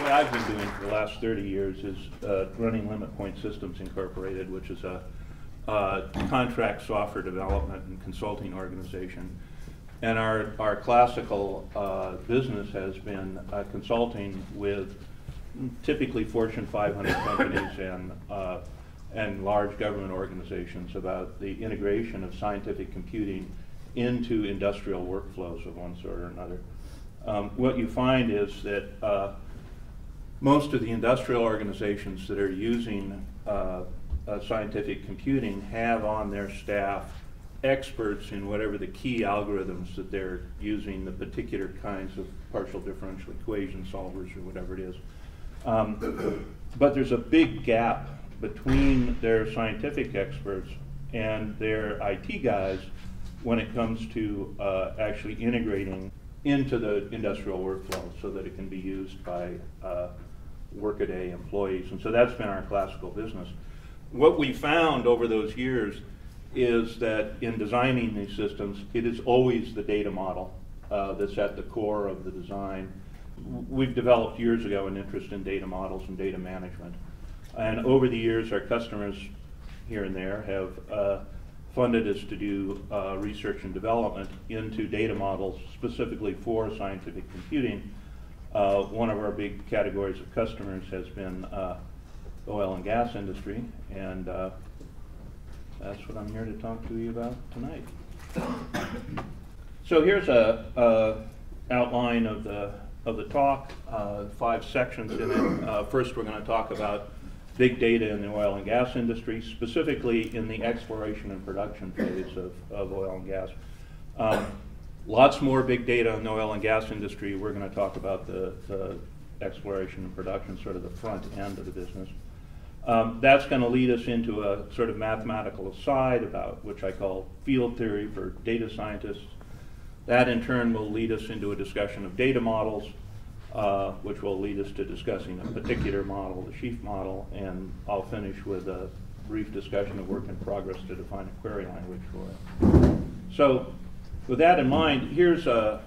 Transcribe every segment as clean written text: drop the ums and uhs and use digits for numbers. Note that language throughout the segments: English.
what I've been doing for the last 30 years is running Limit Point Systems Incorporated, which is a contract software development and consulting organization. And our classical business has been consulting with typically Fortune 500 companies and large government organizations about the integration of scientific computing into industrial workflows of one sort or another. What you find is that most of the industrial organizations that are using scientific computing have on their staff experts in whatever the key algorithms that they're using, the particular kinds of partial differential equation solvers or whatever it is. But there's a big gap between their scientific experts and their IT guys when it comes to actually integrating into the industrial workflow so that it can be used by workaday employees. And so that's been our classical business. What we found over those years is that in designing these systems, it is always the data model that's at the core of the design. We've developed years ago an interest in data models and data management. And over the years, our customers here and there have funded us to do research and development into data models specifically for scientific computing. One of our big categories of customers has been the oil and gas industry, and that's what I'm here to talk to you about tonight. So here's a outline of the talk, 5 sections in it. First, we're going to talk about big data in the oil and gas industry, specifically in the exploration and production phase of oil and gas. Lots more big data in the oil and gas industry. We're going to talk about the exploration and production, sort of the front end of the business. That's going to lead us into a sort of mathematical aside about which I call field theory for data scientists. That in turn will lead us into a discussion of data models, which will lead us to discussing a particular model, the Sheaf model, and I'll finish with a brief discussion of work in progress to define a query language for it. So with that in mind, here's a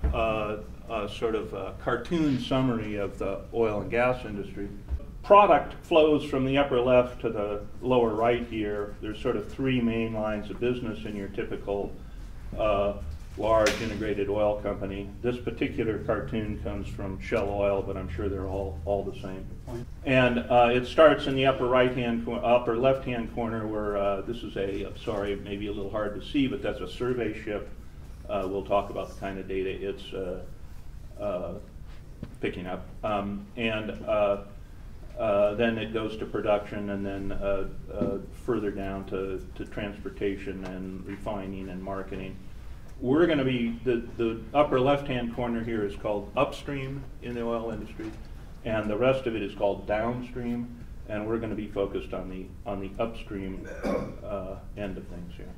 sort of a cartoon summary of the oil and gas industry. Product flows from the upper left to the lower right here. There's sort of 3 main lines of business in your typical large integrated oil company. This particular cartoon comes from Shell Oil, but I'm sure they're all the same. And it starts in the upper left-hand corner where this is sorry, maybe a little hard to see, but that's a survey ship. We'll talk about the kind of data it's picking up. Then it goes to production, and then further down to transportation and refining and marketing. We're going to be, the upper left-hand corner here is called upstream in the oil industry, and the rest of it is called downstream, and we're going to be focused on the upstream end of things here.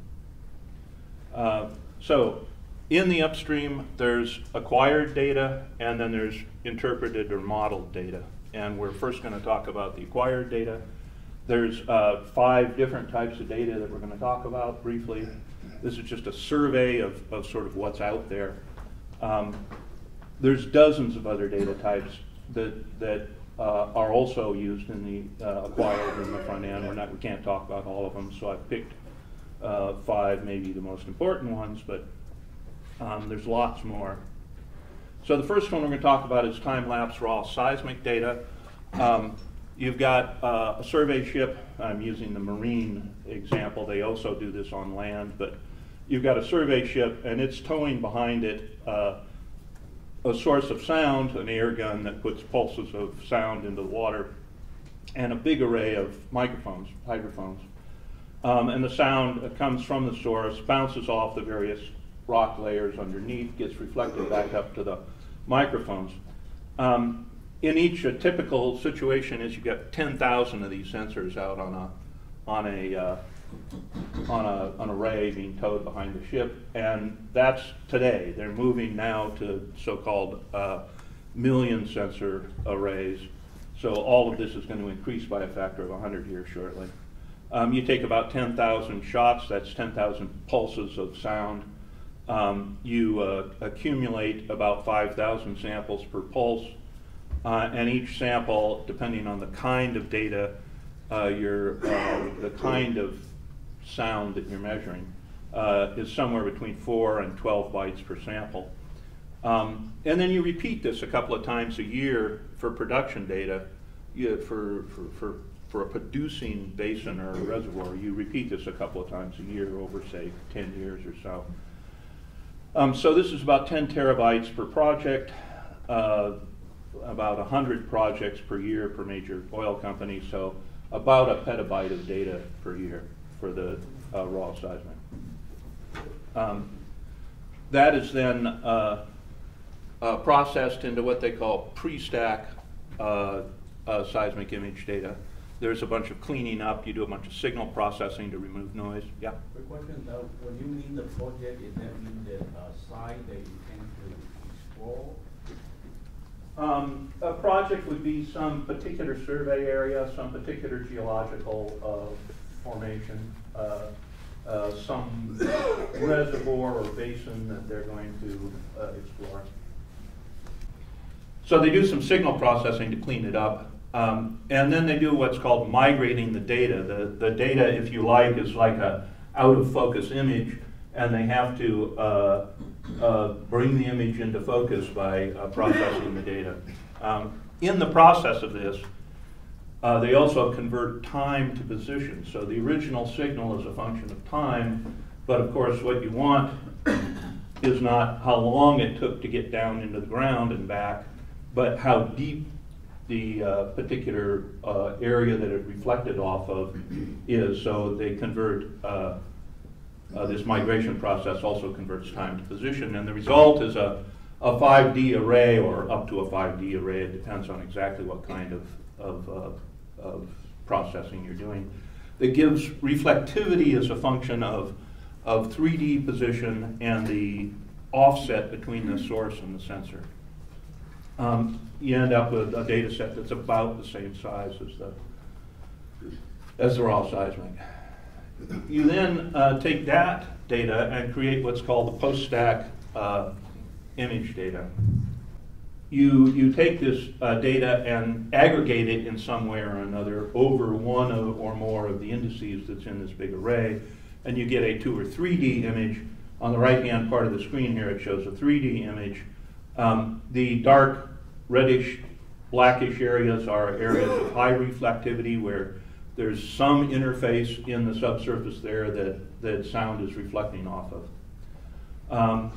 So in the upstream, there's acquired data, and then there's interpreted or modeled data. And we're first going to talk about the acquired data. There's 5 different types of data that we're going to talk about briefly. This is just a survey of sort of what's out there. There's dozens of other data types that are also used in the acquired in the front end. We can't talk about all of them, so I've picked 5, maybe the most important ones, but there's lots more. So the first one we're going to talk about is time-lapse raw seismic data. You've got a survey ship. I'm using the marine example. They also do this on land, but you've got a survey ship, and it's towing behind it a source of sound, an air gun that puts pulses of sound into the water, and a big array of microphones, hydrophones. And the sound comes from the source, bounces off the various rock layers underneath, gets reflected back up to the microphones. In each typical situation is you get 10,000 of these sensors out on an array being towed behind the ship, and that's today. They're moving now to so-called million sensor arrays. So all of this is going to increase by a factor of 100 here shortly. You take about 10,000 shots, that's 10,000 pulses of sound. You accumulate about 5,000 samples per pulse. and each sample, depending on the kind of data, the kind of sound that you're measuring, is somewhere between 4 and 12 bytes per sample. And then you repeat this a couple of times a year for production data. For a producing basin or a reservoir, you repeat this a couple of times a year over, say, 10 years or so. So this is about 10 terabytes per project, about 100 projects per year per major oil company, so about a petabyte of data per year for the raw seismic. That is then processed into what they call prestack seismic image data. There's a bunch of cleaning up. You do a bunch of signal processing to remove noise. Yeah? Quick question. When you mean the project, does that mean the site that you tend to explore? A project would be some particular survey area, some particular geological formation, some reservoir or basin that they're going to explore. So they do some signal processing to clean it up. And then they do what's called migrating the data. The data, if you like, is like a out of focus image, and they have to bring the image into focus by processing the data. In the process of this, they also convert time to position. So the original signal is a function of time, but of course what you want is not how long it took to get down into the ground and back, but how deep the particular area that it reflected off of is. So they convert, this migration process also converts time to position, and the result is a 5D array, or up to a 5D array. It depends on exactly what kind of processing you're doing. That gives reflectivity as a function of 3D position and the offset between the source and the sensor. You end up with a data set that's about the same size as the raw seismic. You then take that data and create what's called the post-stack image data. You take this data and aggregate it in some way or another over one or more of the indices that's in this big array, and you get a 2 or 3D image. On the right-hand part of the screen here, it shows a 3D image. The dark reddish, blackish areas are areas of high reflectivity where there's some interface in the subsurface there that sound is reflecting off of.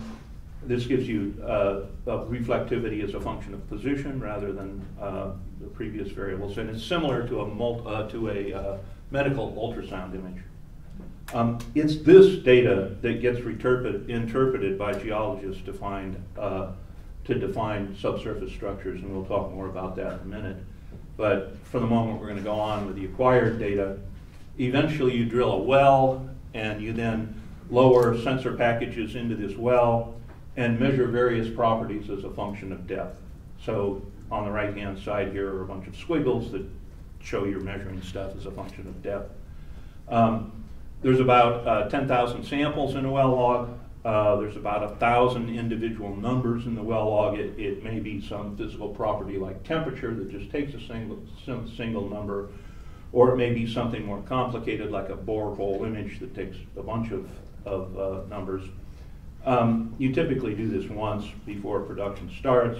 This gives you reflectivity as a function of position rather than the previous variables, and it's similar to a medical ultrasound image. It's this data that gets interpreted by geologists to define subsurface structures, and we'll talk more about that in a minute. But for the moment, we're going to go on with the acquired data. Eventually, you drill a well, and you then lower sensor packages into this well and measure various properties as a function of depth. So on the right-hand side here are a bunch of squiggles that show you're measuring stuff as a function of depth. There's about 10,000 samples in a well log. There's about 1,000 individual numbers in the well log. It may be some physical property like temperature that just takes a single number, or it may be something more complicated like a borehole image that takes a bunch of numbers. You typically do this once before production starts.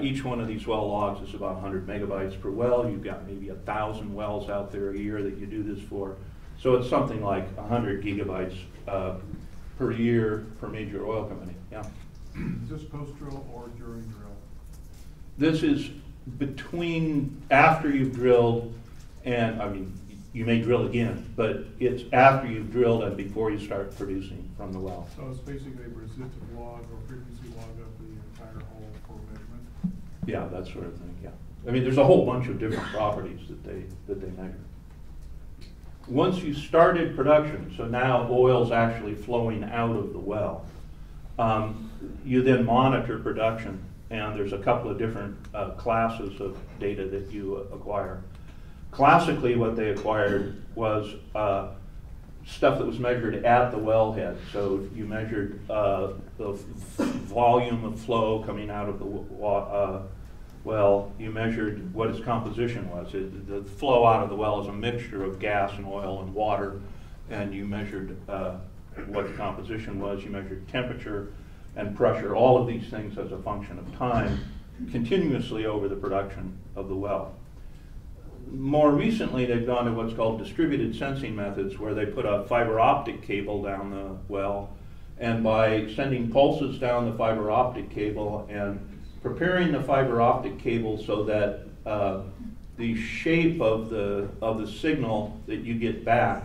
Each one of these well logs is about 100 megabytes per well. You've got maybe 1,000 wells out there a year that you do this for. So it's something like 100 gigabytes per year per major oil company. Yeah. Is this post-drill or during drill? This is between after you've drilled and, I mean, you may drill again, but it's after you've drilled and before you start producing from the well. So it's basically a resistive log or frequency log of the entire hole for measurement? Yeah, that sort of thing, yeah. I mean, there's a whole bunch of different properties that they measure. Once you started production, so now oil's actually flowing out of the well, you then monitor production, and there's a couple of different classes of data that you acquire. Classically, what they acquired was stuff that was measured at the wellhead. So you measured the volume of flow coming out of well, you measured what its composition was. The flow out of the well is a mixture of gas and oil and water, and you measured what the composition was. You measured temperature and pressure, all of these things as a function of time, continuously over the production of the well. More recently, they've gone to what's called distributed sensing methods, where they put a fiber optic cable down the well, and by sending pulses down the fiber optic cable and preparing the fiber optic cable so that the shape of the signal that you get back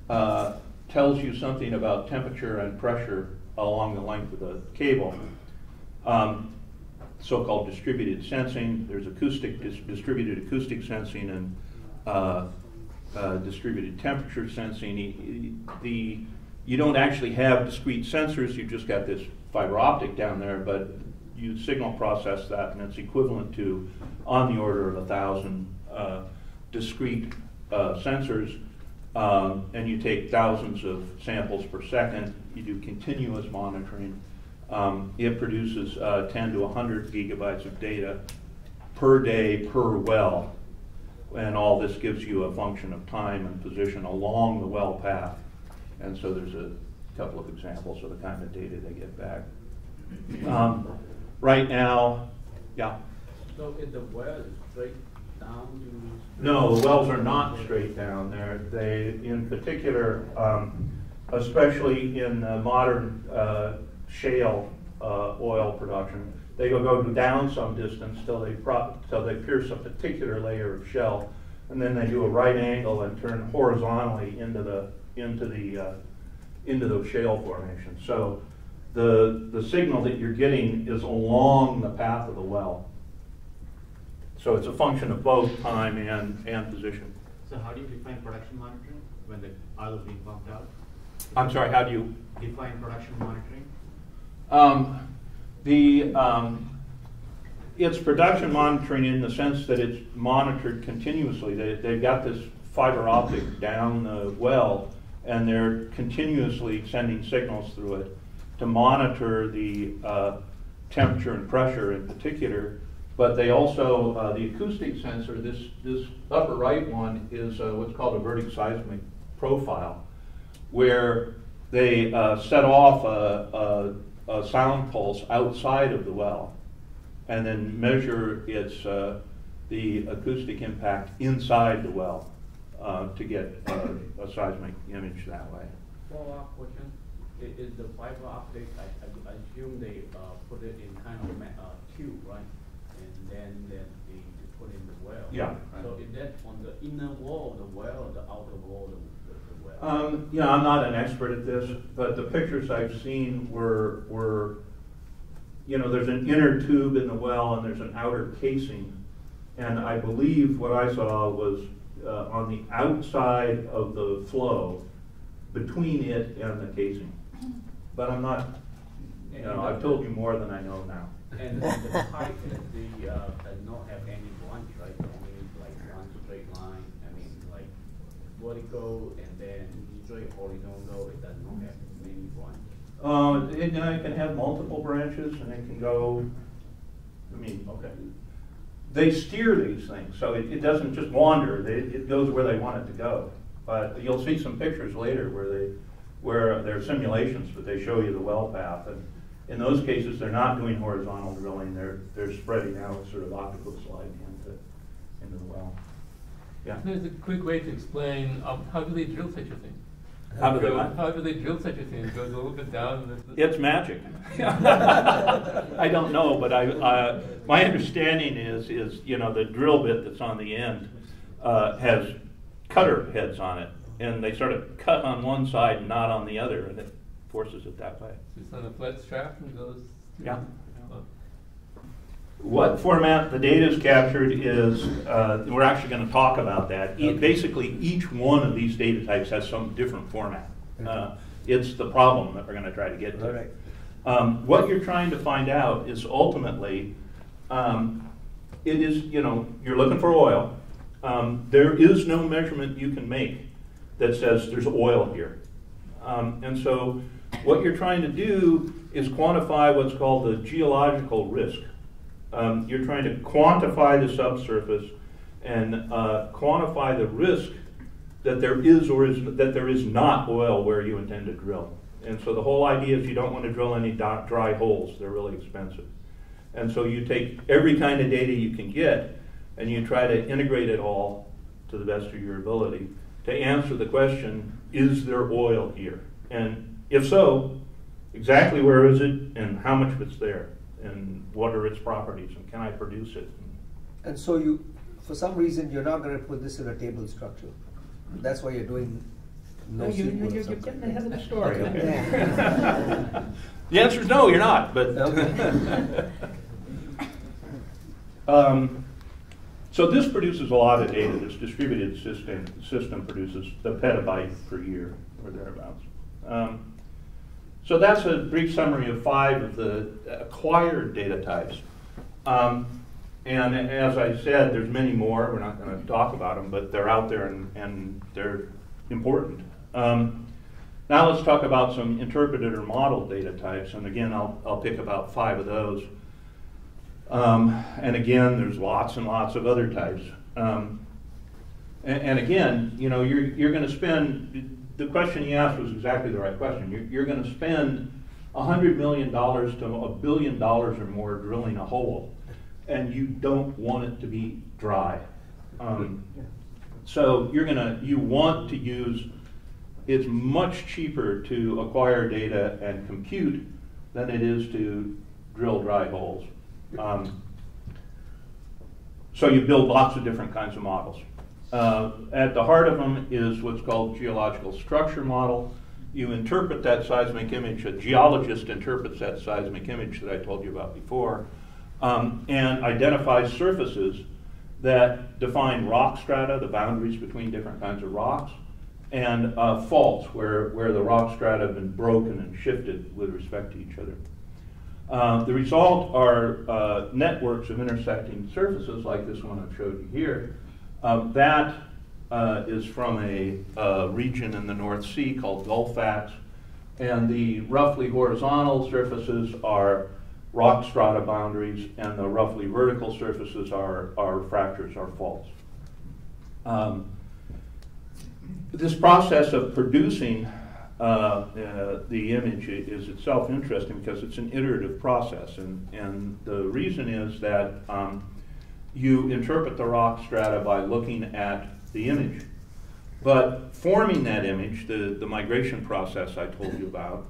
tells you something about temperature and pressure along the length of the cable. So-called distributed sensing. There's distributed acoustic sensing and distributed temperature sensing. You don't actually have discrete sensors, you just got this fiber optic down there, but you signal process that, and it's equivalent to on the order of 1,000 discrete sensors, and you take thousands of samples per second. You do continuous monitoring. It produces 10 to 100 gigabytes of data per day per well, and all this gives you a function of time and position along the well path. And so there's a couple of examples of the kind of data they get back. Right now, yeah? So is the well straight down to? No, the wells are not straight down. They, in particular, especially in modern shale oil production, they go down some distance till they pierce a particular layer of shell, and then they do a right angle and turn horizontally into those shale formations. So the signal that you're getting is along the path of the well. So it's a function of both time and position. So how do you define production monitoring when the oil is being pumped out? I'm sorry, how do you define production monitoring? It's production monitoring in the sense that it's monitored continuously. They've got this fiber optic down the well, and they're continuously sending signals through it to monitor the temperature and pressure in particular. But they also, the acoustic sensor, this upper right one is what's called a vertic seismic profile, where they set off a sound pulse outside of the well and then measure the acoustic impact inside the well to get a seismic image that way. Follow-up question. Is the fiber optic, I assume they put it in kind of tube, right? And then they put in the well. Yeah. So is that on the inner wall of the well or the outer wall of the well? Yeah, I'm not an expert at this, but the pictures I've seen were, there's an inner tube in the well and there's an outer casing. And I believe what I saw was on the outside of the flow between it and the casing. But I'm not, I've told you more than I know now. And the pipe, does not have any branch, right? Only like one straight line. I mean, like vertical and then straight horizontal. It does not have many branches. It can have multiple branches, and it can go. Okay. They steer these things, so it doesn't just wander. It goes where they want it to go. But you'll see some pictures later where they're simulations, but they show you the well path. And in those cases, they're not doing horizontal drilling. They're spreading out, sort of optical sliding into the well. Yeah. There's a quick way to explain how do they drill such a thing? How do they drill such a thing? It goes a little bit down. It's magic. I don't know, but my understanding is the drill bit that's on the end has cutter heads on it, and they sort of cut on one side and not on the other, and it forces it that way. So it's on a flat strap and goes. Yeah. What format the data is captured is, we're actually going to talk about that. Okay. Basically, each one of these data types has some different format. It's the problem that we're going to try to get to. Right. What you're trying to find out is ultimately, it is, you're looking for oil. There is no measurement you can make that says there's oil here. And so what you're trying to do is quantify what's called the geological risk. You're trying to quantify the subsurface and quantify the risk that there is or that there is not oil where you intend to drill. And so the whole idea is you don't want to drill any dry holes. They're really expensive. And so you take every kind of data you can get and you try to integrate it all to the best of your ability to answer the question, is there oil here? And if so, exactly where is it and how much of it's there? And what are its properties and can I produce it? And so you, for some reason, you're not going to put this in a table structure. That's why you're doing noSQL. You're getting ahead of the story. Okay. Okay. The answer is no, you're not. But so this produces a lot of data. This distributed system produces a petabyte per year or thereabouts. So that's a brief summary of 5 of the acquired data types. And as I said, there's many more. We're not going to talk about them, but they're out there and they're important. Now let's talk about some interpreted or modeled data types. And again, I'll pick about 5 of those. And again, there's lots and lots of other types. And again, you know, you're going to spend, the question you asked was exactly the right question. You're going to spend $100 million to $1 billion or more drilling a hole, and you don't want it to be dry. So you want to use, it's much cheaper to acquire data and compute than it is to drill dry holes. So you build lots of different kinds of models. At the heart of them is what's called geological structure model. You interpret that seismic image, a geologist interprets that seismic image that I told you about before, and identifies surfaces that define rock strata, the boundaries between different kinds of rocks, and faults where the rock strata have been broken and shifted with respect to each other. The result are networks of intersecting surfaces like this one I've showed you here. That is from a region in the North Sea called Gulfax, and the roughly horizontal surfaces are rock strata boundaries, and the roughly vertical surfaces are fractures, are faults. This process of producing the image is itself interesting because it's an iterative process, and the reason is that you interpret the rock strata by looking at the image. But forming that image, the migration process I told you about,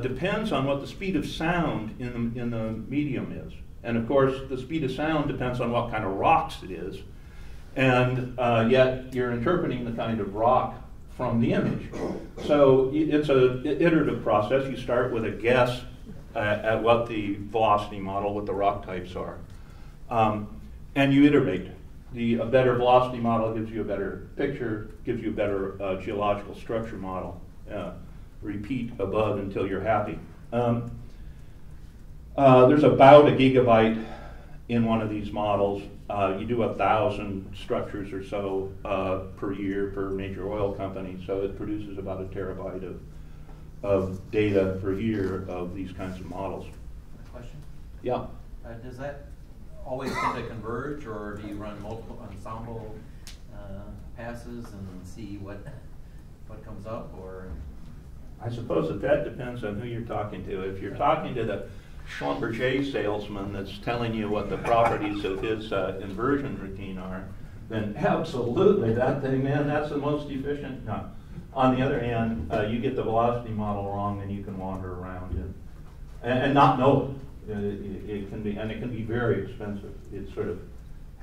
depends on what the speed of sound in the medium is. And of course, the speed of sound depends on what kind of rocks it is. And yet, you're interpreting the kind of rock from the image. So it's an iterative process. You start with a guess at what the velocity model, what the rock types are. And you iterate. A better velocity model gives you a better picture, gives you a better geological structure model. Repeat above until you're happy. There's about a gigabyte in one of these models. You do 1,000 structures or so per year per major oil company, so it produces about a terabyte of data per year of these kinds of models. Question? Yeah. Does that always tend to converge, or do you run multiple ensemble passes and see what comes up, or? I suppose that depends on who you're talking to. If you're talking to the Schlumberger salesman that's telling you what the properties of his inversion routine are, then absolutely that thing, man, that's the most efficient. No. On the other hand, you get the velocity model wrong and you can wander around and not know it. It can be very expensive. It's sort of,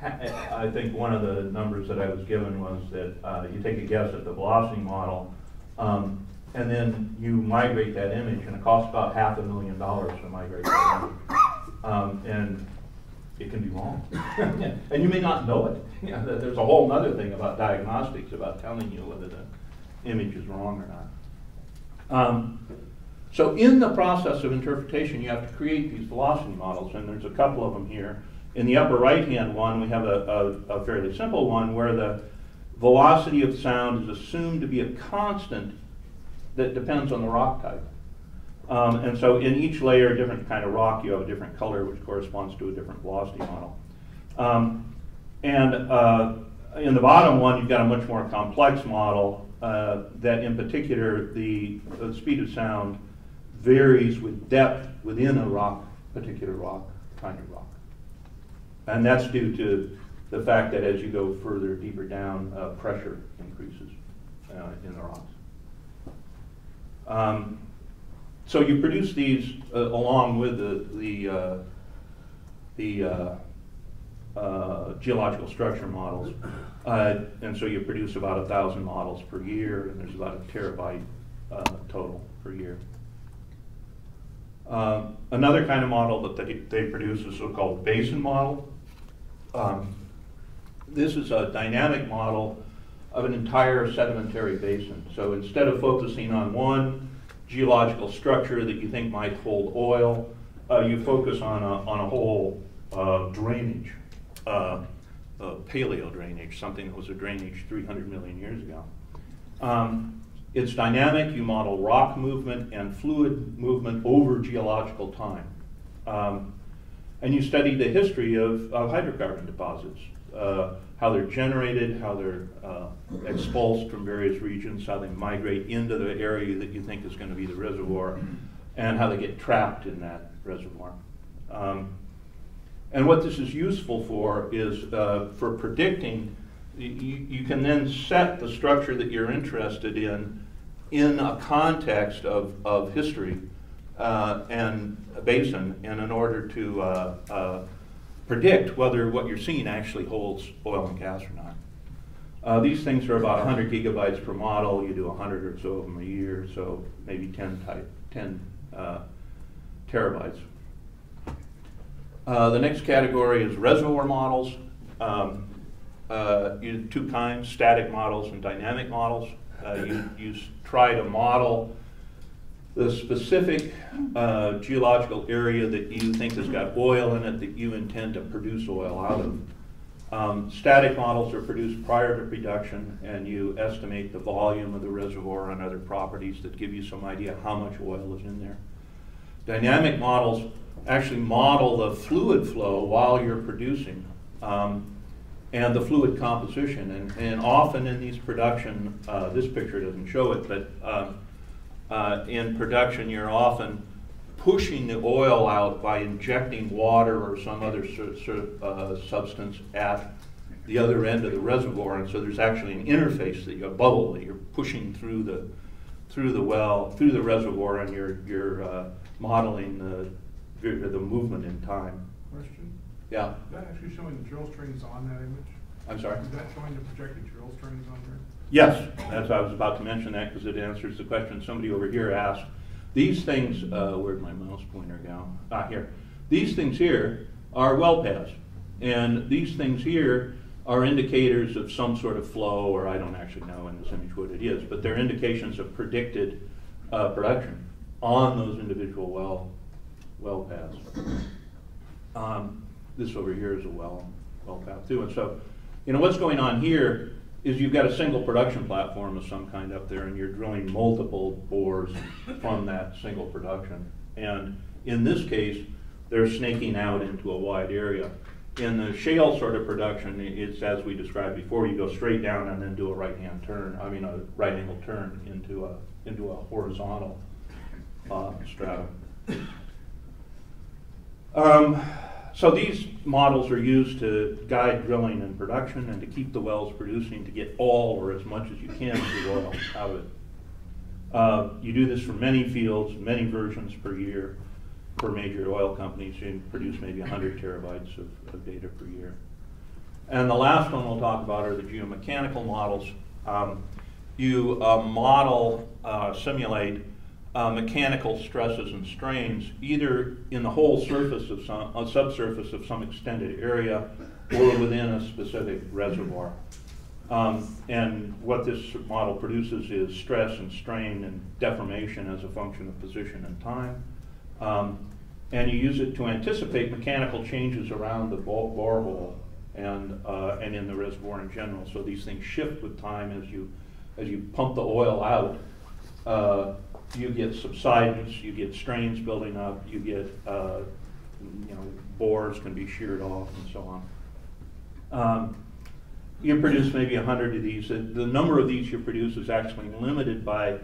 I think one of the numbers that I was given was that you take a guess at the velocity model, and then you migrate that image, and it costs about $500,000 to migrate that image. And it can be wrong. And you may not know it. There's a whole other thing about diagnostics, about telling you whether the image is wrong or not. So in the process of interpretation, you have to create these velocity models, and there's a couple of them here. In the upper right-hand one, we have a fairly simple one where the velocity of sound is assumed to be a constant that depends on the rock type. And so in each layer, different kind of rock, you have a different color, which corresponds to a different velocity model. In the bottom one, you've got a much more complex model that in particular, the speed of sound varies with depth within a rock, particular rock, kind of rock. And that's due to the fact that as you go further, deeper down, pressure increases in the rocks. So you produce these along with the geological structure models. And so you produce about 1,000 models per year, and there's about a terabyte total per year. Another kind of model that they produce is so-called Basin model. This is a dynamic model of an entire sedimentary basin. So instead of focusing on one geological structure that you think might hold oil, you focus on a whole drainage, paleo drainage, something that was a drainage 300 million years ago. It's dynamic. You model rock movement and fluid movement over geological time. And you study the history of hydrocarbon deposits, how they're generated, how they're expulsed from various regions, how they migrate into the area that you think is going to be the reservoir, and how they get trapped in that reservoir. And what this is useful for is for predicting. You can then set the structure that you're interested in a context of history and a basin, and in order to predict whether what you're seeing actually holds oil and gas or not. These things are about 100 gigabytes per model. You do 100 or so of them a year, so maybe 10 terabytes. The next category is reservoir models. You do two kinds, static models and dynamic models. You try to model the specific geological area that you think has got oil in it that you intend to produce oil out of. Static models are produced prior to production, and you estimate the volume of the reservoir and other properties that give you some idea how much oil is in there. Dynamic models actually model the fluid flow while you're producing. And the fluid composition. And often in these production, this picture doesn't show it, but in production you're often pushing the oil out by injecting water or some other substance at the other end of the reservoir, and so there's actually an interface, a bubble that you're pushing through the well, through the reservoir, and you're modeling the movement in time. Question? Yeah. Is that actually showing the drill strings on that image? I'm sorry? Is that showing the projected drill strings on there? Yes, that's I was about to mention that because it answers the question somebody over here asked. These things, where'd my mouse pointer go? Here. These things here are well paths, and these things here are indicators of some sort of flow, or I don't actually know in this image what it is, but they're indications of predicted production on those individual well paths. This over here is a well path too, and so what's going on here is you've got a single production platform of some kind up there, and you're drilling multiple bores from that single production. And in this case, they're snaking out into a wide area. In the shale sort of production, it's as we described before, you go straight down and then do a right-hand turn, a right-angle turn into a horizontal stratum. So these models are used to guide drilling and production and to keep the wells producing, to get all or as much as you can of the oil out of it. You do this for many fields, many versions per year. For major oil companies, you produce maybe 100 terabytes of data per year. And the last one we'll talk about are the geomechanical models. You simulate mechanical stresses and strains either in the whole surface of subsurface of some extended area or within a specific reservoir. And what this model produces is stress and strain and deformation as a function of position and time. And you use it to anticipate mechanical changes around the borehole and in the reservoir in general. So these things shift with time as you pump the oil out. you get subsidence, you get strains building up, you get, bores can be sheared off and so on. You produce maybe 100 of these. The number of these you produce is actually limited by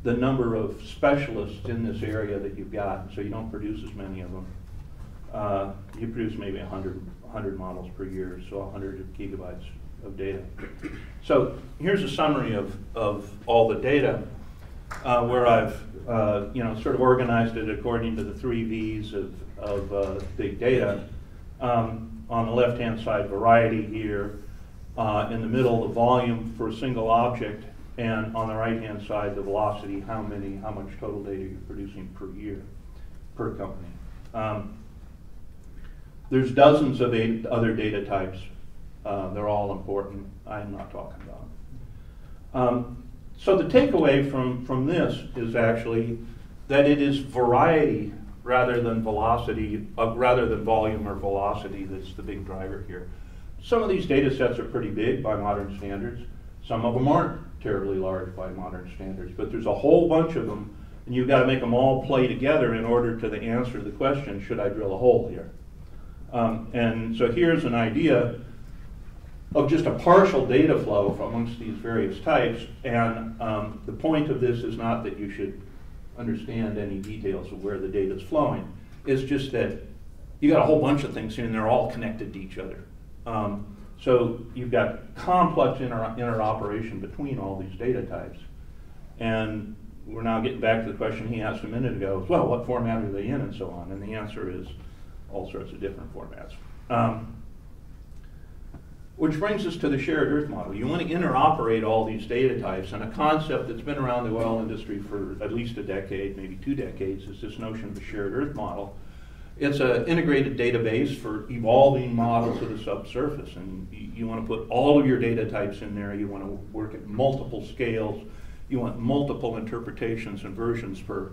the number of specialists in this area that you've got, so you don't produce as many of them. You produce maybe 100 models per year, so 100 gigabytes of data. So here's a summary of all the data, where I've sort of organized it according to the 3 V's of big data. On the left-hand side, variety here. In the middle, the volume for a single object, and on the right-hand side, the velocity, how much total data you're producing per year, per company. There's dozens of other data types. They're all important. I'm not talking about them. So the takeaway from this is actually that it is variety rather than velocity, rather than volume or velocity that's the big driver here. Some of these data sets are pretty big by modern standards. Some of them aren't terribly large by modern standards, but there's a whole bunch of them, and you've got to make them all play together in order to answer the question, should I drill a hole here? And so here's an idea of just a partial data flow from amongst these various types, and the point of this is not that you should understand any details of where the data is flowing. It's just that you got a whole bunch of things here, and they're all connected to each other. So you've got complex interoperation between all these data types. And we're now getting back to the question he asked a minute ago, well, what format are they in and so on? And the answer is all sorts of different formats. Which brings us to the shared earth model. You want to interoperate all these data types, and a concept that's been around the oil industry for at least a decade, maybe 2 decades, is this notion of a shared earth model. It's an integrated database for evolving models of the subsurface, and you want to put all of your data types in there. You want to work at multiple scales. You want multiple interpretations and versions per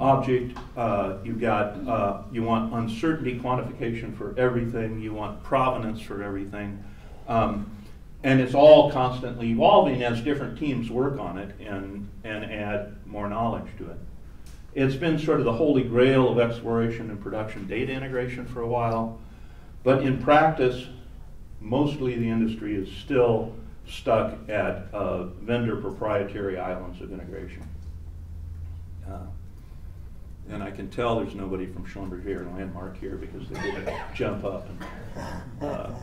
object. You want uncertainty quantification for everything. You want provenance for everything. And it's all constantly evolving as different teams work on it and add more knowledge to it. It's been sort of the holy grail of exploration and production data integration for a while, but in practice, mostly the industry is still stuck at vendor proprietary islands of integration. And I can tell there's nobody from Schlumberger or Landmark here because they didn't jump up and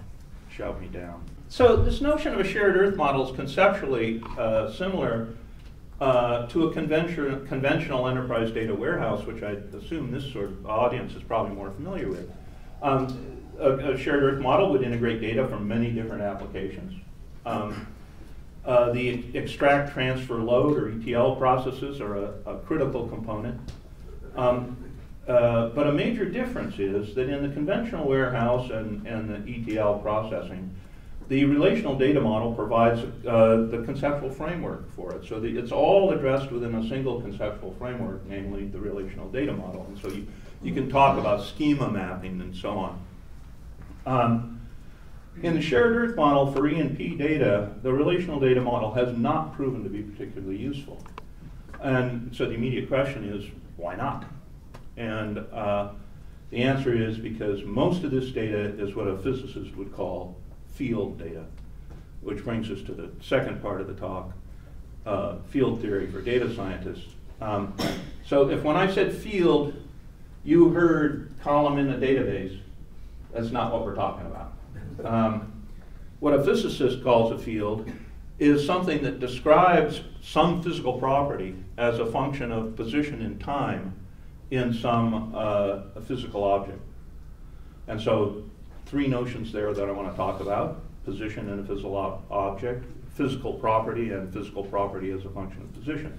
shout me down. So this notion of a shared earth model is conceptually similar to a conventional enterprise data warehouse, which I assume this sort of audience is probably more familiar with. A shared earth model would integrate data from many different applications. The extract, transfer, load, or ETL processes are a critical component. But a major difference is that in the conventional warehouse and the ETL processing, the relational data model provides the conceptual framework for it. So it's all addressed within a single conceptual framework, namely the relational data model. And so you can talk about schema mapping and so on. In the shared earth model for E&P data, the relational data model has not proven to be particularly useful. And so the immediate question is, why not? And the answer is because most of this data is what a physicist would call field data, which brings us to the second part of the talk, field theory for data scientists. So if when I said field, you heard column in a database, that's not what we're talking about. What a physicist calls a field is something that describes some physical property as a function of position in time in some physical object. And so 3 notions there that I want to talk about: position in a physical object, physical property, and physical property as a function of position.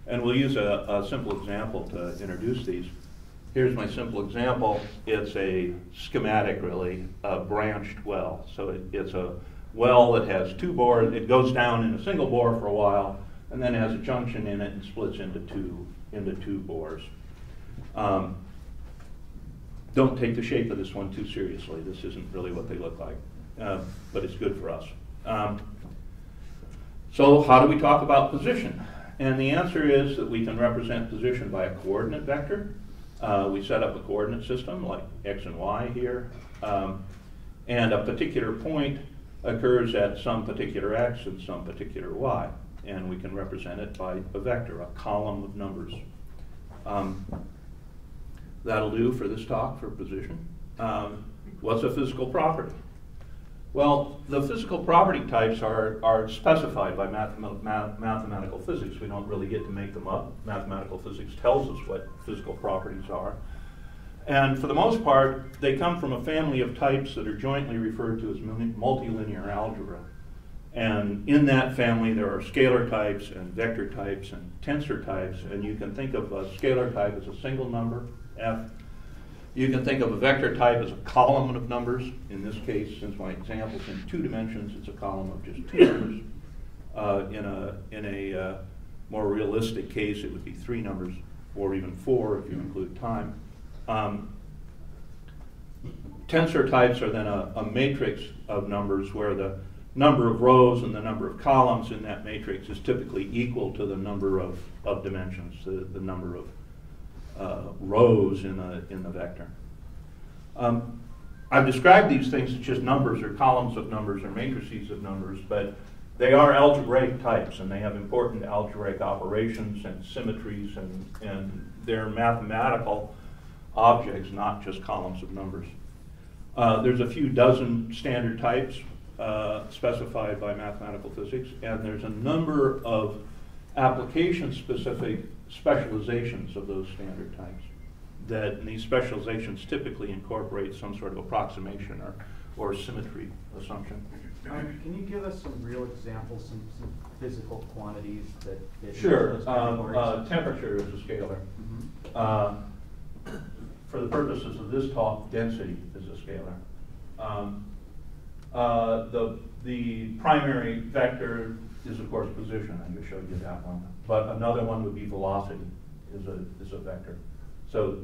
And we'll use a simple example to introduce these. Here's my simple example. It's a schematic, really, a branched well. So it's a well that has 2 bores. It goes down in a single bore for a while, and then has a junction in it and splits into two bores. Don't take the shape of this one too seriously. This isn't really what they look like, but it's good for us. So how do we talk about position? And the answer is that we can represent position by a coordinate vector. We set up a coordinate system like x and y here. And a particular point occurs at some particular x and some particular y. And we can represent it by a vector, a column of numbers. That'll do for this talk for position. What's a physical property? Well, the physical property types are specified by mathematical physics. We don't really get to make them up. Mathematical physics tells us what physical properties are. And for the most part, they come from a family of types that are jointly referred to as multilinear algebra. And in that family, there are scalar types and vector types and tensor types. And you can think of a scalar type as a single number, f. You can think of a vector type as a column of numbers. In this case, since my example's in 2 dimensions, it's a column of just 2 numbers. In a more realistic case, it would be 3 numbers, or even 4 if you include time. Tensor types are then a matrix of numbers where the number of rows and the number of columns in that matrix is typically equal to the number of dimensions, the number of rows in the vector. I've described these things as just numbers or columns of numbers or matrices of numbers, but they are algebraic types, and they have important algebraic operations and symmetries, and they're mathematical objects, not just columns of numbers. There's a few dozen standard types specified by mathematical physics, and there's a number of application-specific specializations of those standard types. These specializations typically incorporate some sort of approximation or symmetry assumption. Can you give us some real examples, some physical quantities that fit into Sure. those categories? Temperature is a scalar. Mm-hmm. For the purposes of this talk, density is a scalar. The primary vector is, of course, position. I just showed you that one. But another one would be velocity is a vector. So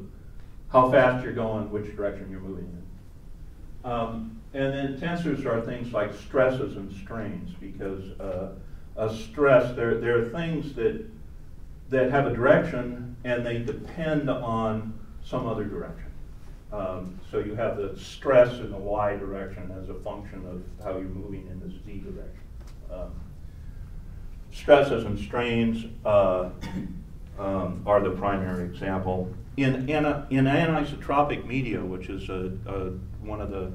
how fast you're going, which direction you're moving in. And then tensors are things like stresses and strains, because a stress, there are things that have a direction and they depend on some other direction. So you have the stress in the y direction as a function of how you're moving in the z direction. Stresses and strains are the primary example. In anisotropic media, which is one of the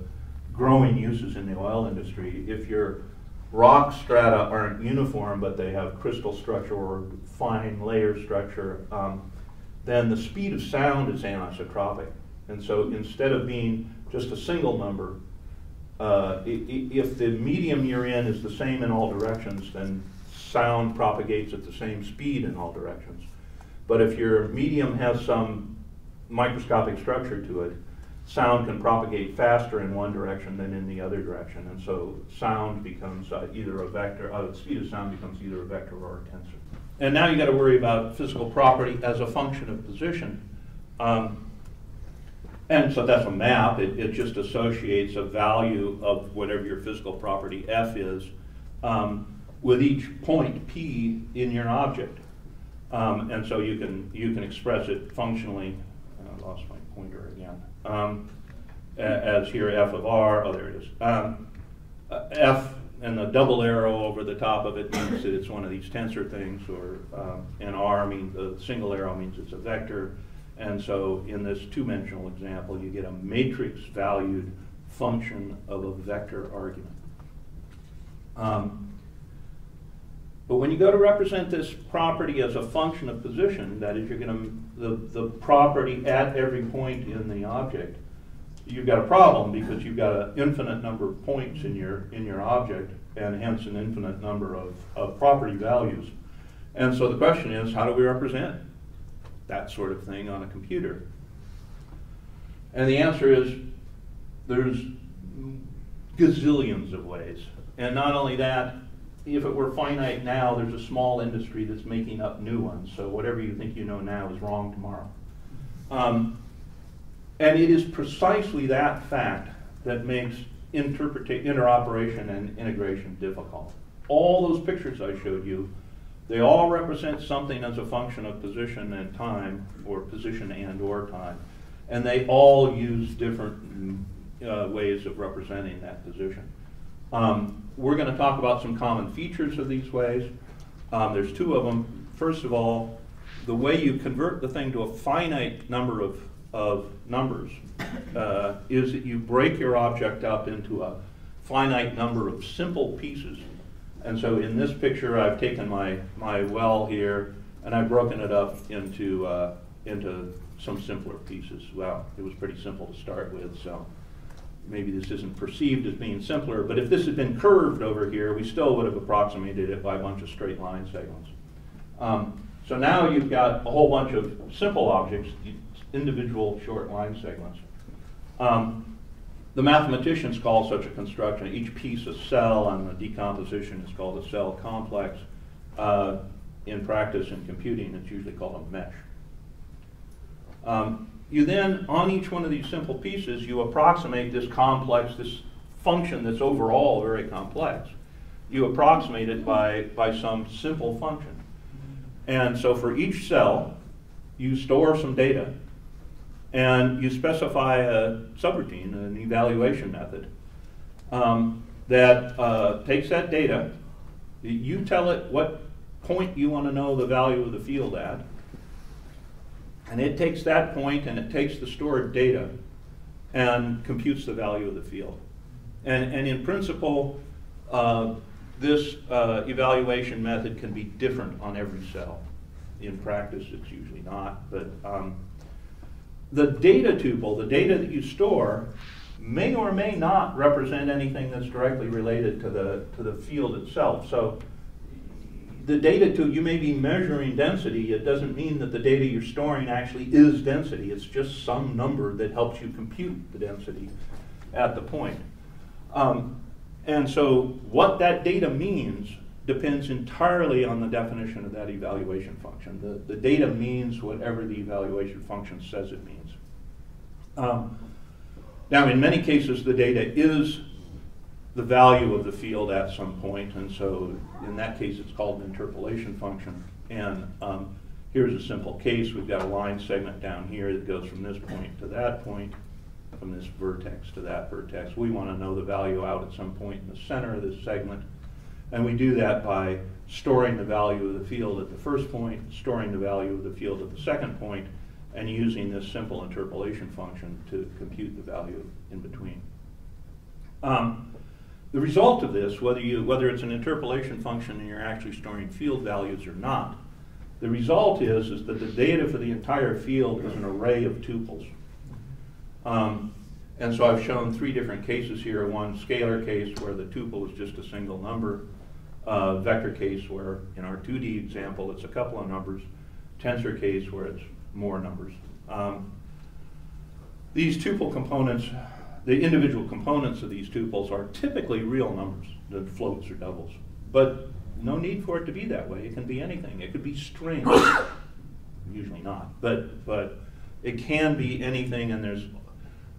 growing uses in the oil industry, if your rock strata aren't uniform but they have crystal structure or fine layer structure, then the speed of sound is anisotropic. And so instead of being just a single number, if the medium you're in is the same in all directions, then sound propagates at the same speed in all directions. But if your medium has some microscopic structure to it, sound can propagate faster in one direction than in the other direction. And so sound becomes either a vector, the speed of sound becomes either a vector or a tensor. And now you got to worry about physical property as a function of position. And so that's a map. It just associates a value of whatever your physical property f is with each point p in your object. And so you can express it functionally. I lost my pointer again. As here f of r. Oh, there it is. F and the double arrow over the top of it means that it's one of these tensor things, or and r means the single arrow means it's a vector. And so in this two-dimensional example, you get a matrix-valued function of a vector argument. But when you go to represent this property as a function of position, that is, you're going to the property at every point in the object, you've got a problem because you've got an infinite number of points in your object, and hence an infinite number of property values. And so the question is, how do we represent that sort of thing on a computer? And the answer is, there's gazillions of ways. And not only that, if it were finite now, there's a small industry that's making up new ones. So whatever you think you know now is wrong tomorrow. And it is precisely that fact that makes interoperation and integration difficult. All those pictures I showed you They all represent something as a function of position and time, or position and or time. And they all use different ways of representing that position. We're going to talk about some common features of these ways. There's two of them. First of all, the way you convert the thing to a finite number of numbers is that you break your object up into a finite number of simple pieces. And so in this picture, I've taken my well here, and I've broken it up into some simpler pieces. Well, it was pretty simple to start with, so maybe this isn't perceived as being simpler, but if this had been curved over here, we still would have approximated it by a bunch of straight line segments. So now you've got a whole bunch of simple objects, individual short line segments. The mathematicians call such a construction, each piece a cell, and the decomposition is called a cell complex. In practice in computing, it's usually called a mesh. You then, on each one of these simple pieces, you approximate this complex, this function that's overall very complex. You approximate it by some simple function. And so for each cell, you store some data, and you specify a subroutine, an evaluation method, that takes that data. You tell it what point you want to know the value of the field at, and it takes that point and it takes the stored data and computes the value of the field. And in principle, this evaluation method can be different on every cell. In practice, it's usually not, but the data tuple, the data that you store, may or may not represent anything that's directly related to the field itself. So the data tuple, you may be measuring density. It doesn't mean that the data you're storing actually is density. It's just some number that helps you compute the density at the point. And so what that data means depends entirely on the definition of that evaluation function. The data means whatever the evaluation function says it means. Now, in many cases, the data is the value of the field at some point, and so in that case, it's called an interpolation function. And here's a simple case. We've got a line segment down here that goes from this point to that point, from this vertex to that vertex. We want to know the value out at some point in the center of this segment. And we do that by storing the value of the field at the first point, storing the value of the field at the second point, and using this simple interpolation function to compute the value in between. The result of this, whether it's an interpolation function and you're actually storing field values or not, the result is that the data for the entire field is an array of tuples. And so I've shown three different cases here. One scalar case where the tuple is just a single number. Vector case where, in our 2D example, it's a couple of numbers. Tensor case where it's more numbers. These tuple components, the individual components of these tuples are typically real numbers, the floats or doubles. But no need for it to be that way. It can be anything. It could be strings. Usually not. But it can be anything, and there's,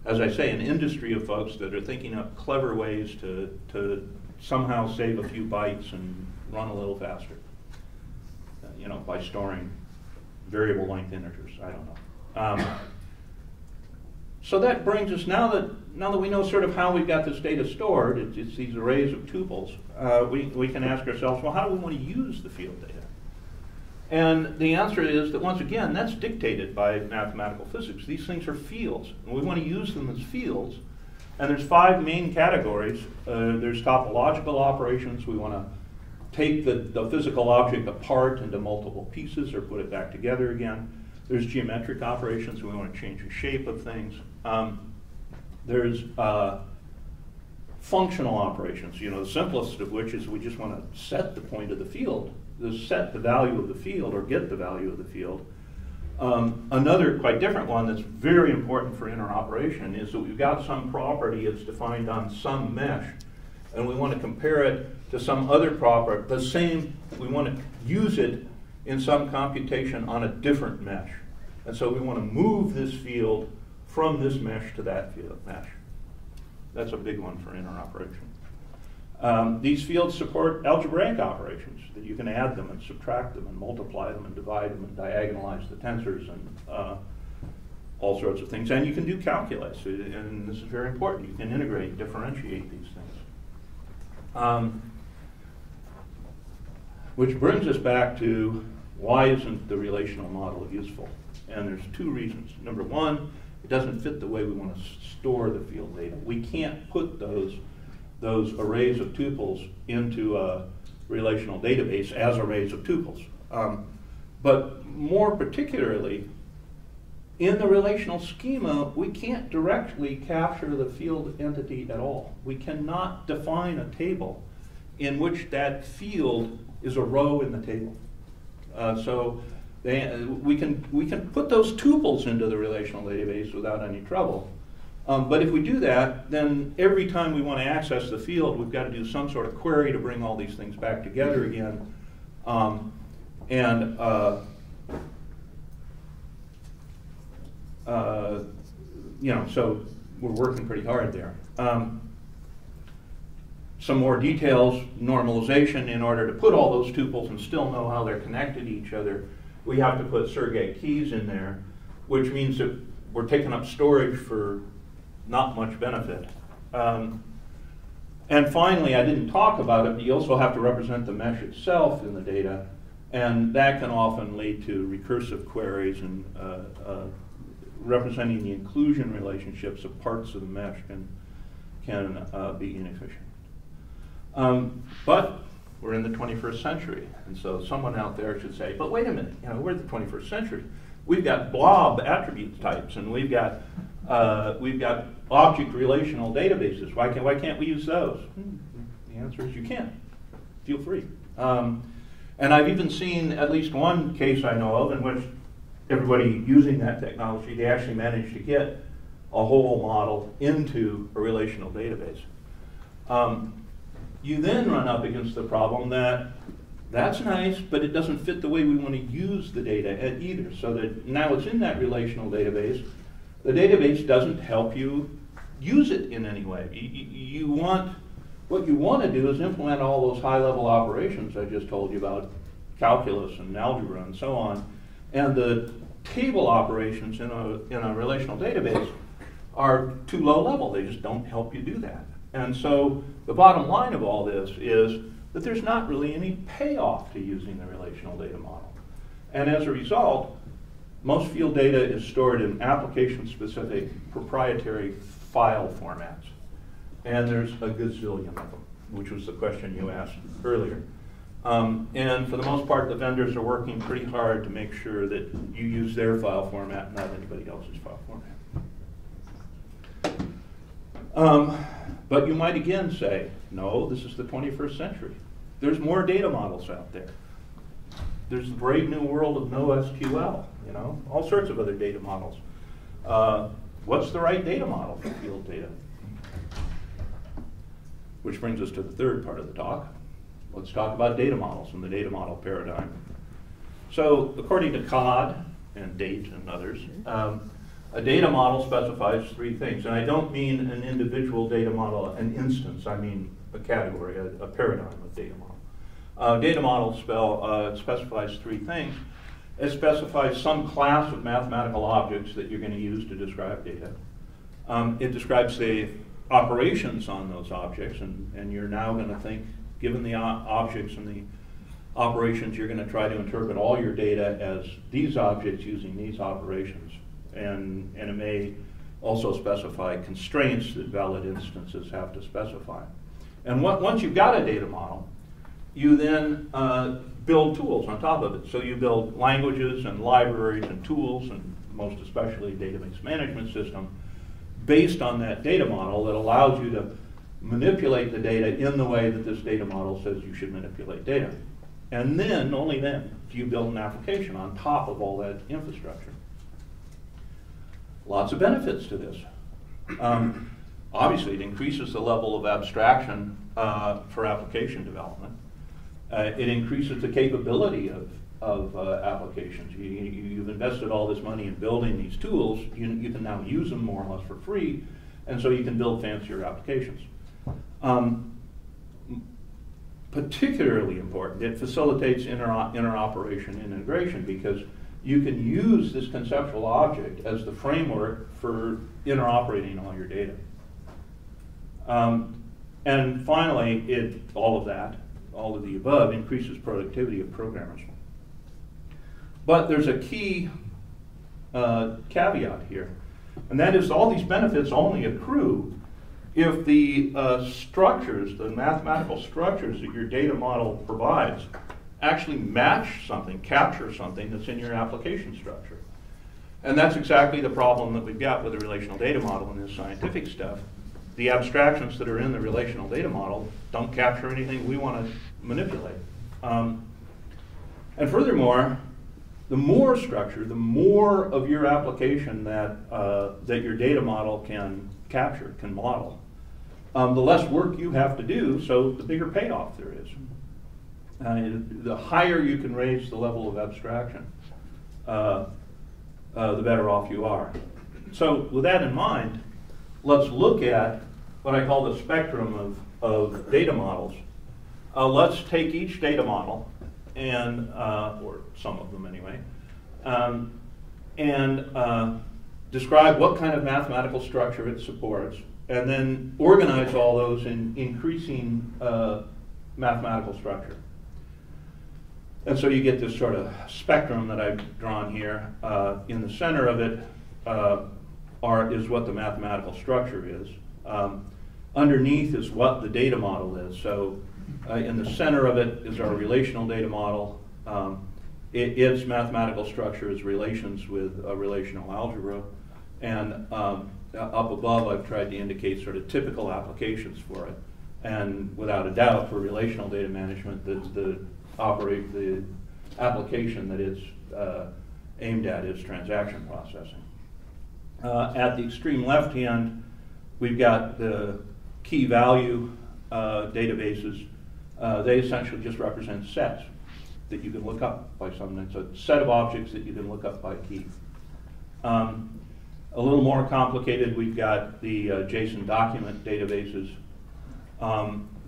as I say, an industry of folks that are thinking up clever ways to somehow save a few bytes and run a little faster, by storing variable length integers. I don't know. So that brings us, now that we know sort of how we've got this data stored, it's these arrays of tuples, we can ask ourselves, well, how do we want to use the field data? And the answer is that, once again, that's dictated by mathematical physics. These things are fields, and we want to use them as fields. And there's 5 main categories. There's topological operations. We want to take the physical object apart into multiple pieces or put it back together again. There's geometric operations. We want to change the shape of things. There's functional operations, the simplest of which is we just want to set the point of the field, set the value of the field or get the value of the field. Another quite different one that's very important for interoperation is that we've got some property that's defined on some mesh, and we want to compare it to some other property, we want to use it in some computation on a different mesh. And so we want to move this field from this mesh to that field mesh. That's a big one for interoperation. These fields support algebraic operations, that you can add them and subtract them and multiply them and divide them and diagonalize the tensors and all sorts of things. And you can do calculus, and this is very important. You can integrate, differentiate these things. Which brings us back to why isn't the relational model useful? And there's two reasons. Number one, it doesn't fit the way we want to store the field data. We can't put those arrays of tuples into a relational database as arrays of tuples. But more particularly, in the relational schema, we can't directly capture the field entity at all. We cannot define a table in which that field is a row in the table. We can put those tuples into the relational database without any trouble. But if we do that, then every time we want to access the field, we've got to do some sort of query to bring all these things back together again. So we're working pretty hard there. Some more details, normalization. In order to put all those tuples and still know how they're connected to each other, we have to put surrogate keys in there, which means that we're taking up storage for not much benefit. And finally, I didn't talk about it, but you also have to represent the mesh itself in the data, and that can often lead to recursive queries, and representing the inclusion relationships of parts of the mesh can be inefficient. But we're in the 21st century, and so someone out there should say, but wait a minute, we're in the 21st century. We've got blob attribute types, and we've got object relational databases. Why can't we use those? The answer is you can. Feel free. And I've even seen at least one case I know of in which everybody using that technology, they actually managed to get a whole model into a relational database. You then run up against the problem that that's nice, but it doesn't fit the way we want to use the data either. So that now it's in that relational database. The database doesn't help you use it in any way. What you want to do is implement all those high-level operations I just told you about, calculus and algebra and so on. And the table operations in a relational database are too low level. They just don't help you do that. And so the bottom line of all this is that there's not really any payoff to using the relational data model. And as a result, most field data is stored in application-specific proprietary file formats. And there's a gazillion of them, which was the question you asked earlier. And for the most part, the vendors are working pretty hard to make sure that you use their file format, not anybody else's file format. But you might again say, no, this is the 21st century. There's more data models out there. There's the brave new world of noSQL, all sorts of other data models. What's the right data model for field data? Which brings us to the third part of the talk. Let's talk about data models and the data model paradigm. So according to COD and DATE and others, a data model specifies three things. And I don't mean an individual data model, an instance. I mean a category, a paradigm of data model. Data model specifies three things. It specifies some class of mathematical objects that you're going to use to describe data. It describes the operations on those objects, and you're now going to think, given the objects and the operations, you're going to try to interpret all your data as these objects using these operations. And it may also specify constraints that valid instances have to specify. And once you've got a data model, you then build tools on top of it. So you build languages and libraries and tools, and most especially a database management system, based on that data model that allows you to manipulate the data in the way that this data model says you should manipulate data. And then, only then, do you build an application on top of all that infrastructure. Lots of benefits to this. Obviously, it increases the level of abstraction for application development. It increases the capability of applications. You've invested all this money in building these tools. You can now use them more or less for free, and so you can build fancier applications. particularly important. It facilitates interoperation and integration because you can use this conceptual object as the framework for interoperating all your data. And finally, all of the above, increases productivity of programmers. But there's a key caveat here, and that is all these benefits only accrue if the structures, the mathematical structures that your data model provides, actually match something, capture something that's in your application structure. And that's exactly the problem that we've got with the relational data model and this scientific stuff. The abstractions that are in the relational data model don't capture anything we want to manipulate. And furthermore, the more structure, the more of your application that your data model can capture, can model, the less work you have to do, so the bigger payoff there is. The higher you can raise the level of abstraction, the better off you are. So with that in mind, let's look at what I call the spectrum of data models. Let's take each data model, and or some of them anyway, and describe what kind of mathematical structure it supports, and then organize all those in increasing mathematical structure. And so you get this sort of spectrum that I've drawn here. In the center of it is what the mathematical structure is. Underneath is what the data model is. So in the center of it is our relational data model. Its mathematical structure is relations with a relational algebra. And up above, I've tried to indicate sort of typical applications for it. And without a doubt, for relational data management, the application that it's aimed at is transaction processing. At the extreme left hand, we've got the key value databases. They essentially just represent sets that you can look up by something. It's a set of objects that you can look up by key. A little more complicated, we've got the JSON document databases.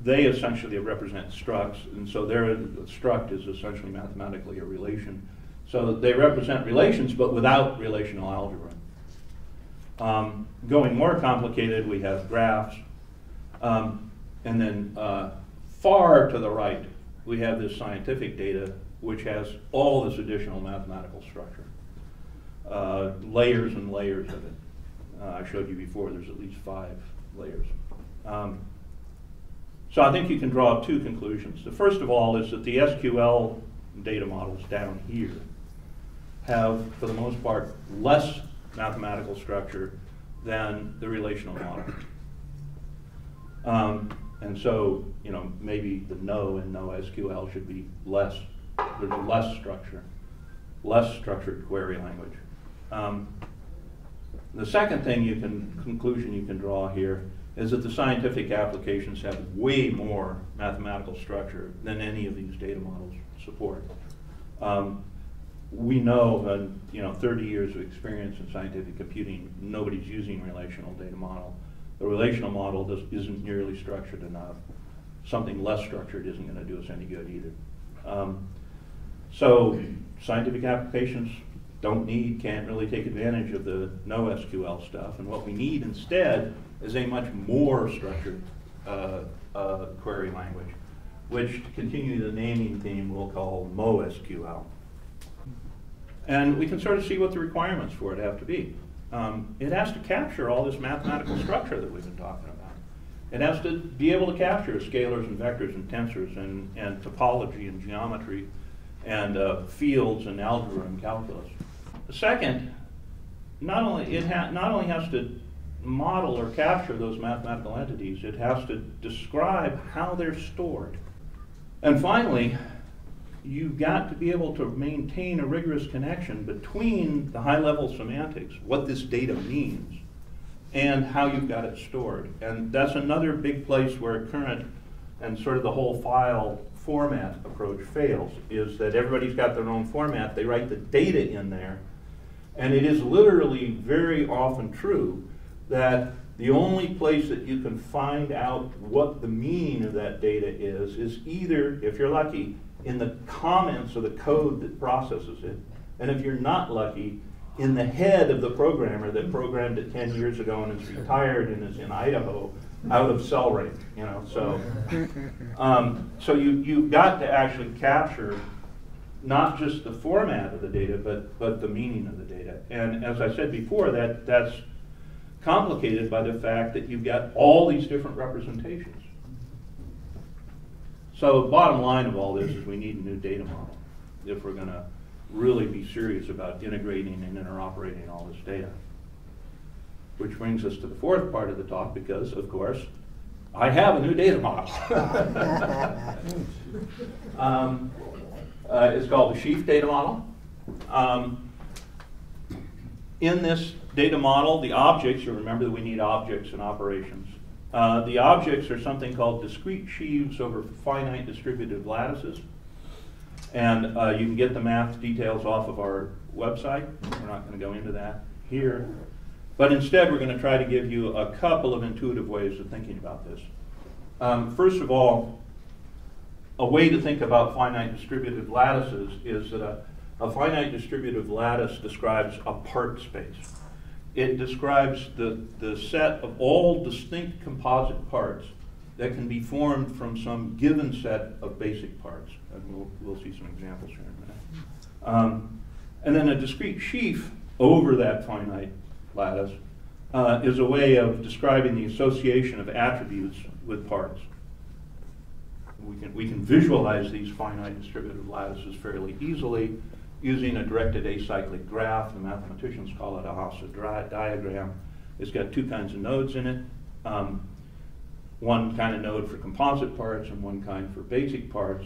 They essentially represent structs, and so their struct is essentially mathematically a relation. So they represent relations, but without relational algebra. Going more complicated, we have graphs. And then far to the right, we have this scientific data, which has all this additional mathematical structure. Layers and layers of it. I showed you before, there's at least 5 layers. So I think you can draw two conclusions. The first of all is that the SQL data models down here have, for the most part, less mathematical structure than the relational model. And so, maybe the no in noSQL should be less, there's less structure, less structured query language. The second conclusion you can draw here is that the scientific applications have way more mathematical structure than any of these data models support. We know, 30 years of experience in scientific computing, nobody's using relational data model. The relational model isn't nearly structured enough. Something less structured isn't going to do us any good either. So scientific applications can't really take advantage of the noSQL stuff, and what we need instead is a much more structured query language, which, to continue the naming theme, we'll call MoSQL. And we can sort of see what the requirements for it have to be. It has to capture all this mathematical structure that we've been talking about. It has to be able to capture scalars and vectors and tensors and topology and geometry and fields and algebra and calculus. Second, not only has to model or capture those mathematical entities, it has to describe how they're stored. And finally, you've got to be able to maintain a rigorous connection between the high-level semantics, what this data means, and how you've got it stored. And that's another big place where current and sort of the whole file format approach fails, is that everybody's got their own format, they write the data in there, and it is literally very often true that the only place that you can find out what the meaning of that data is either, if you're lucky, in the comments of the code that processes it, and if you're not lucky, in the head of the programmer that programmed it 10 years ago and is retired and is in Idaho, out of cell range, you know. So, so you've got to actually capture not just the format of the data, but the meaning of the data. And as I said before, that's complicated by the fact that you've got all these different representations. So the bottom line of all this is we need a new data model if we're going to really be serious about integrating and interoperating all this data. Which brings us to the fourth part of the talk, because, of course, I have a new data model. It's called the Sheaf data model. In this data model, the objects, you remember that we need objects and operations. The objects are something called discrete sheaves over finite distributive lattices. And you can get the math details off of our website. We're not going to go into that here. But instead, we're going to try to give you a couple of intuitive ways of thinking about this. First of all, a way to think about finite distributive lattices is that a finite distributive lattice describes a part space. It describes the set of all distinct composite parts that can be formed from some given set of basic parts. And we'll see some examples here in a minute. And then a discrete sheaf over that finite lattice is a way of describing the association of attributes with parts. We can visualize these finite distributive lattices fairly easily using a directed acyclic graph. The mathematicians call it a Hasse diagram. It's got two kinds of nodes in it. One kind of node for composite parts and one kind for basic parts.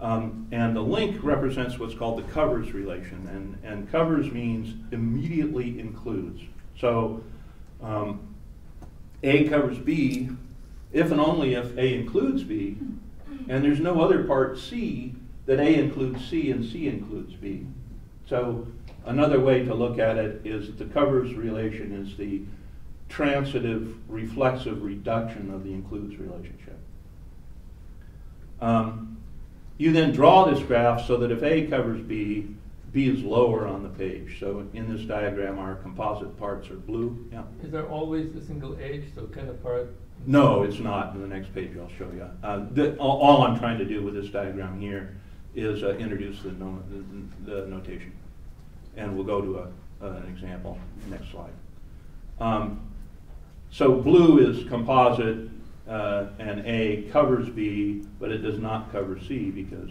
And the link represents what's called the covers relation. And covers means immediately includes. So A covers B if and only if A includes B, and there's no other part C that A includes C and C includes B. So another way to look at it is that the covers relation is the transitive reflexive reduction of the includes relationship. You then draw this graph so that if A covers B, B is lower on the page. So in this diagram, our composite parts are blue. Yeah. Is there always a single edge, so kind of part? No, it's not. In the next page, I'll show you. All I'm trying to do with this diagram here is introduce the notation. And we'll go to an example next slide. So blue is composite, and A covers B, but it does not cover C because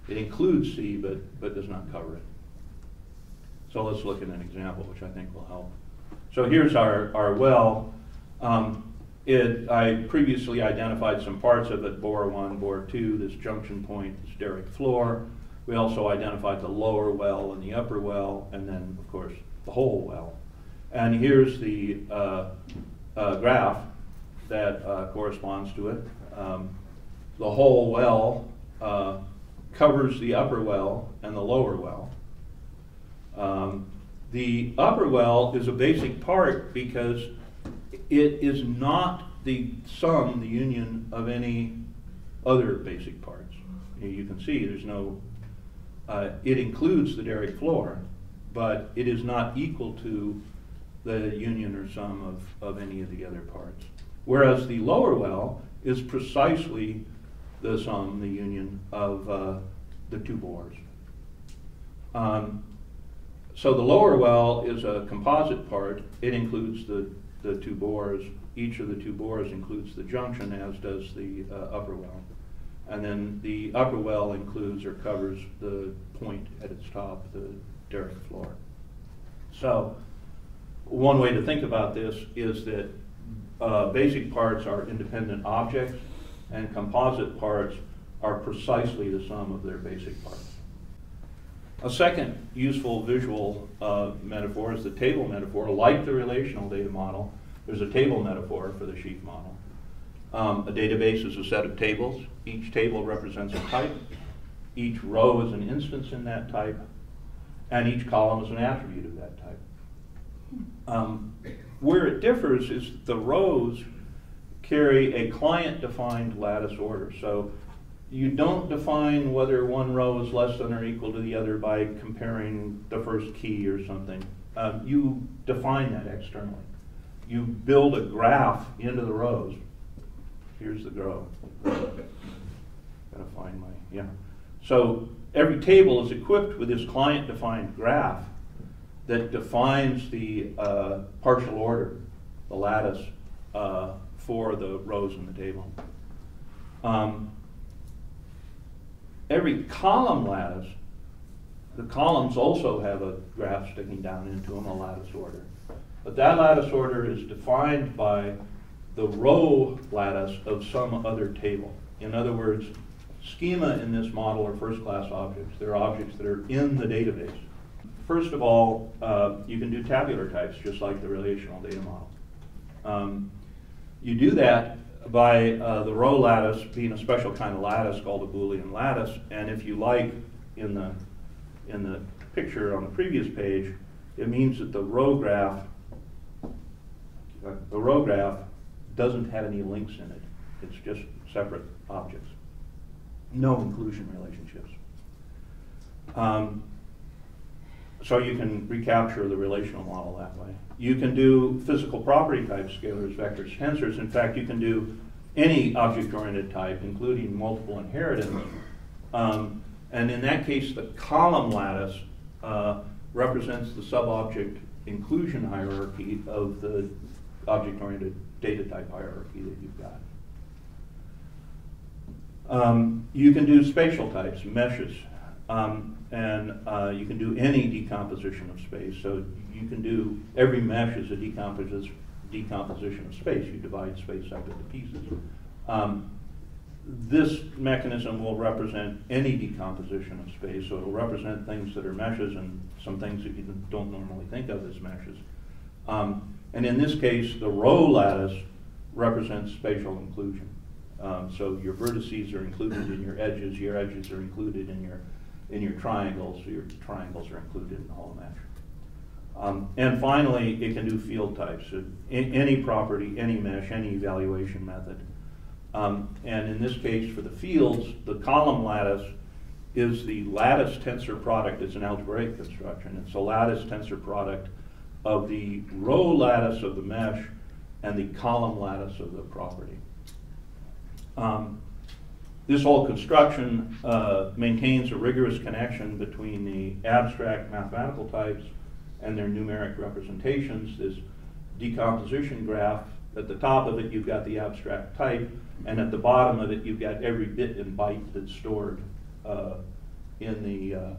it includes C, but does not cover it. So let's look at an example, which I think will help. So here's our well. I previously identified some parts of it, bore 1, bore 2, this junction point, this derrick floor. We also identified the lower well and the upper well, and then, of course, the whole well. And here's the graph that corresponds to it. The whole well covers the upper well and the lower well. The upper well is a basic part because it is not the sum, the union of any other basic parts. You can see there's no, it includes the derrick floor, but it is not equal to the union or sum of any of the other parts. Whereas the lower well is precisely the sum, the union of the two bores. So the lower well is a composite part. It includes the two bores. Each of the two bores includes the junction, as does the upper well. And then the upper well includes or covers the point at its top, the derrick floor. So one way to think about this is that basic parts are independent objects and composite parts are precisely the sum of their basic parts. A second useful visual metaphor is the table metaphor. Like the relational data model, there's a table metaphor for the Sheaf model. A database is a set of tables. Each table represents a type. Each row is an instance in that type. And each column is an attribute of that type. Where it differs is the rows carry a client-defined lattice order. So you don't define whether one row is less than or equal to the other by comparing the first key or something. You define that externally. You build a graph into the rows. Here's the row. Gotta find my, yeah. So every table is equipped with this client-defined graph that defines the partial order, the lattice, for the rows in the table. Every column lattice, the columns also have a graph sticking down into them, a lattice order. But that lattice order is defined by the row lattice of some other table. In other words, schema in this model are first-class objects. They're objects that are in the database. First of all, you can do tabular types, just like the relational data model. You do that by the row lattice being a special kind of lattice called a Boolean lattice, and if you like, in the picture on the previous page, it means that the row graph doesn't have any links in it. It's just separate objects. No inclusion relationships. So you can recapture the relational model that way. You can do physical property types, scalars, vectors, tensors. In fact, you can do any object-oriented type, including multiple inheritance. And in that case, the column lattice represents the sub-object inclusion hierarchy of the object-oriented data type hierarchy that you've got. You can do spatial types, meshes. And you can do any decomposition of space. So you can do, every mesh is a decomposition of space. You divide space up into pieces. This mechanism will represent any decomposition of space. So it will represent things that are meshes and some things that you don't normally think of as meshes. And in this case, the row lattice represents spatial inclusion. So your vertices are included in your edges are included in your triangles, so your triangles are included in the whole mesh. And finally, it can do field types, any property, any mesh, any evaluation method. And in this case, for the fields, the column lattice is the lattice tensor product. It's an algebraic construction. It's a lattice tensor product of the row lattice of the mesh and the column lattice of the property. This whole construction maintains a rigorous connection between the abstract mathematical types and their numeric representations. This decomposition graph, at the top of it you've got the abstract type, and at the bottom of it you've got every bit and byte that's stored in the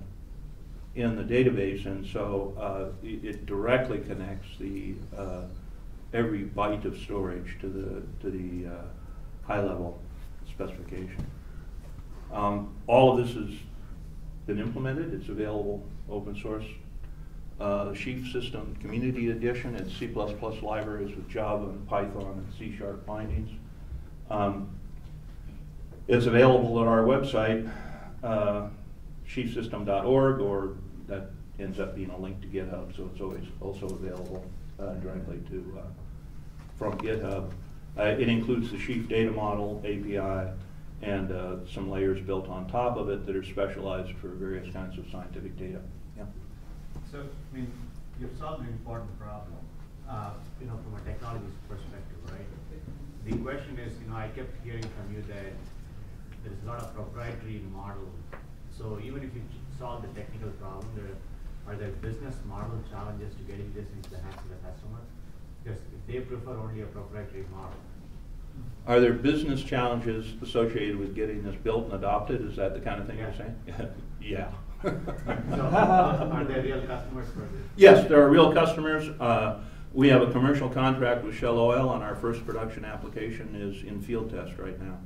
database, and so it directly connects the every byte of storage to the high-level specification. All of this has been implemented. It's available open source. Sheaf system community edition. It's C++ libraries with Java and Python and C# bindings. It's available at our website, sheafsystem.org, or that ends up being a link to GitHub, so it's always also available directly from GitHub. It includes the Sheaf data model API and some layers built on top of it that are specialized for various kinds of scientific data. Yeah. So, I mean, you've solved an important problem, from a technology perspective, right? The question is, I kept hearing from you that there's a lot of proprietary model. So even if you solve the technical problem, are there business model challenges to getting this into the hands of the customer? Because if they prefer only a proprietary model. Are there business challenges associated with getting this built and adopted? Is that the kind of thing you're saying? Yeah. So are there real customers for this? Yes, there are real customers. We have a commercial contract with Shell Oil, and our first production application is in field test right now.